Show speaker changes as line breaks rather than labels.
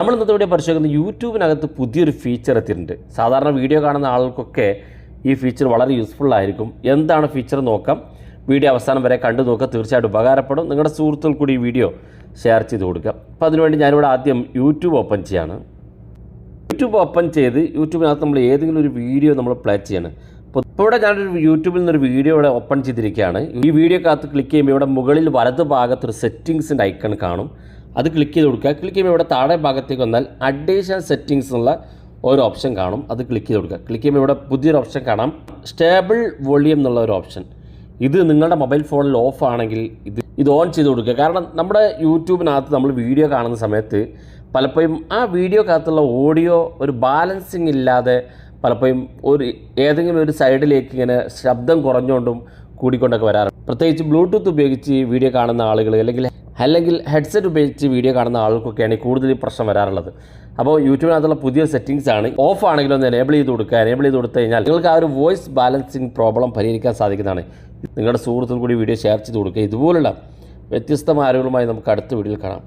നമ്മൾ ഇന്നത്തെ വീഡിയോ പരിശോധിക്കുന്ന യൂട്യൂബിനകത്ത് പുതിയൊരു ഫീച്ചർ എത്തിയിട്ടുണ്ട്. സാധാരണ വീഡിയോ കാണുന്ന ആൾക്കൊക്കെ ഈ ഫീച്ചർ വളരെ യൂസ്ഫുൾ ആയിരിക്കും. എന്താണ് ഫീച്ചർ നോക്കാം. വീഡിയോ അവസാനം വരെ കണ്ടു നോക്കുക, തീർച്ചയായിട്ടും ഉപകാരപ്പെടും. നിങ്ങളുടെ സുഹൃത്തുക്കൾ കൂടി ഈ വീഡിയോ ഷെയർ ചെയ്ത് കൊടുക്കുക. അപ്പോൾ അതിനുവേണ്ടി ഞാനിവിടെ ആദ്യം യൂട്യൂബ് ഓപ്പൺ ചെയ്യാണ്. യൂട്യൂബ് ഓപ്പൺ ചെയ്ത് യൂട്യൂബിനകത്ത് നമ്മൾ ഏതെങ്കിലും ഒരു വീഡിയോ നമ്മൾ പ്ലേ ചെയ്യണം. അപ്പോൾ ഇവിടെ ഞാനൊരു യൂട്യൂബിൽ നിന്നൊരു വീഡിയോ ഇവിടെ ഓപ്പൺ ചെയ്തിരിക്കുകയാണ്. ഈ വീഡിയോക്കകത്ത് ക്ലിക്ക് ചെയ്യുമ്പോൾ ഇവിടെ മുകളിൽ വലത് ഭാഗത്തൊരു സെറ്റിങ്സിൻ്റെ ഐക്കൺ കാണും. അത് ക്ലിക്ക് ചെയ്ത് കൊടുക്കുക. ക്ലിക്ക് ചെയ്യുമ്പോൾ ഇവിടെ താഴെ ഭാഗത്തേക്ക് വന്നാൽ അഡീഷണൽ സെറ്റിങ്സ് എന്നുള്ള ഒരു ഓപ്ഷൻ കാണും. അത് ക്ലിക്ക് ചെയ്ത് കൊടുക്കുക. ക്ലിക്ക് ചെയ്യുമ്പോൾ ഇവിടെ പുതിയൊരു ഓപ്ഷൻ കാണാം, സ്റ്റേബിൾ വോളിയം എന്നുള്ള ഒരു ഓപ്ഷൻ. ഇത് നിങ്ങളുടെ മൊബൈൽ ഫോണിൽ ഓഫ് ആണെങ്കിൽ ഇത് ഓൺ ചെയ്ത് കൊടുക്കുക. കാരണം നമ്മുടെ യൂട്യൂബിനകത്ത് നമ്മൾ വീഡിയോ കാണുന്ന സമയത്ത് പലപ്പോഴും ആ വീഡിയോക്കകത്തുള്ള ഓഡിയോ ഒരു ബാലൻസിങ് ഇല്ലാതെ പലപ്പോഴും ഏതെങ്കിലും ഒരു സൈഡിലേക്ക് ഇങ്ങനെ ശബ്ദം കുറഞ്ഞുകൊണ്ടും കൂടിക്കൊണ്ടൊക്കെ വരാറുണ്ട്. പ്രത്യേകിച്ച് ബ്ലൂടൂത്ത് ഉപയോഗിച്ച് വീഡിയോ കാണുന്ന ആളുകൾ അല്ലെങ്കിൽ ഹെഡ്സെറ്റ് ഉപയോഗിച്ച് വീഡിയോ കാണുന്ന ആൾക്കൊക്കെയാണ് കൂടുതൽ പ്രശ്നം വരാറുള്ളത്. അപ്പോൾ യൂട്യൂബിനകത്തുള്ള പുതിയ സെറ്റിങ്സ് ആണ്. ഓഫ് ആണെങ്കിലും ഒന്ന് എനേബിൾ ചെയ്ത് കൊടുക്കുക. എനേബിൾ ചെയ്ത് കൊടുത്തു കഴിഞ്ഞാൽ നിങ്ങൾക്ക് ആ ഒരു വോയിസ് ബാലൻസിങ് പ്രോബ്ലം പരിഹരിക്കാൻ സാധിക്കുന്നതാണ്. നിങ്ങളുടെ സുഹൃത്തുക്കൾ കൂടി വീഡിയോ ഷെയർ ചെയ്ത് കൊടുക്കുക. ഇതുപോലുള്ള വ്യത്യസ്തമായ അറിവുകളുമായി നമുക്ക് അടുത്ത വീഡിയോയിൽ കാണാം.